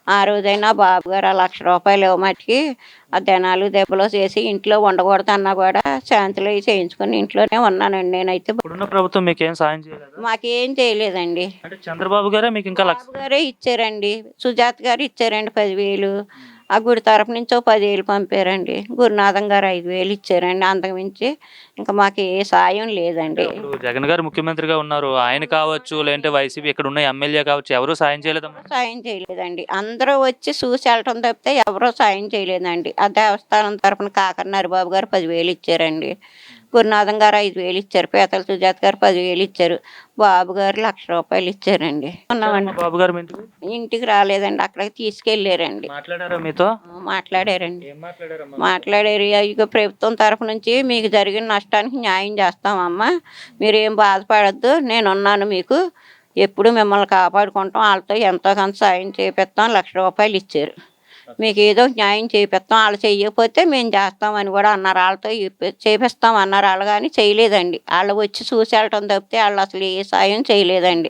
ఆ రోజైనా బాబు గారు ఆ రూ. 1,00,000 ఇవ్వమటికి ఆ దినాలు దెబ్బలు చేసి ఇంట్లో ఉండకూడదన్నా కూడా శాంతులు అయి చేయించుకొని ఇంట్లోనే ఉన్నానండి నేనైతే. ఇప్పుడున్న ప్రభుత్వం మీకేం సాయం చేయలేదా? మాకేం చేయలేదండి. అంటే చంద్రబాబు గారే మీకు ఇంకా బాబు గారే ఇచ్చారండి. సుజాత గారు ఇచ్చారండి 10,000. ఆ గుడి తరపు నుంచి ఓ 10,000 పంపారండి. గురునాథం గారు 5,000 ఇచ్చారండి. అంతకుమించి ఇంక మాకు ఏ సాయం అంటే లేదండి. అప్పుడు జగన్ గారు ముఖ్యమంత్రిగా ఉన్నారు. ఆయన కావచ్చు, లేదంటే వైసీపీ ఇక్కడ ఉన్న ఎమ్మెల్యే కావచ్చు, ఎవరు సాయం చేయలేదమ్మా? సాయం చేయలేదండి. అందరూ వచ్చి చూసి వెళ్ళటం తప్పితే ఎవరూ సాయం చేయలేదండి. ఆ దేవస్థానం తరపున కాకర్ల హరిబాబు గారు 10,000 ఇచ్చారండి. గురునాథం గారు 5,000 ఇచ్చారు. పీతల సుజాత గారు 10,000 ఇచ్చారు. బాబు గారు రూ. 1,00,000 ఇచ్చారండి. ఉన్నామండి. వచ్చారమ్మా బాబు గారు మీ ఇంటికి? ఇంటికి రాలేదండి. అక్కడికి తీసుకెళ్ళారండి. మాట్లాడారా మీతో? మాట్లాడారండి. ఏం మాట్లాడారమ్మా? మాట్లాడారు. ఇగ ప్రభుత్వం తరపు నుంచి మీకు జరిగిన నష్టానికి న్యాయం చేస్తామమ్మా. మీరేం బాధపడొద్దు. నేనున్నాను మీకు. ఎప్పుడు మిమ్మల్ని కాపాడుకుంటాం. ఆళ్ళతో ఎంతో కొంత సాయం చేపిస్తాం. రూ. 1,00,000 ఇచ్చారు. మీకేదో న్యాయం చేపిస్తాం. ఆళ్ళు చెయ్యకపోతే మేము చేస్తామని కూడా అన్నారు. ఆళ్ళతో చేపిస్తాం అన్నారు. ఆళ్ళు గాని చేయలేదండి. ఆళ్ళు వచ్చి చూసి వెళ్ళటం తప్పితే ఆళ్ళు అసలు ఏ సాయం చేయలేదండి.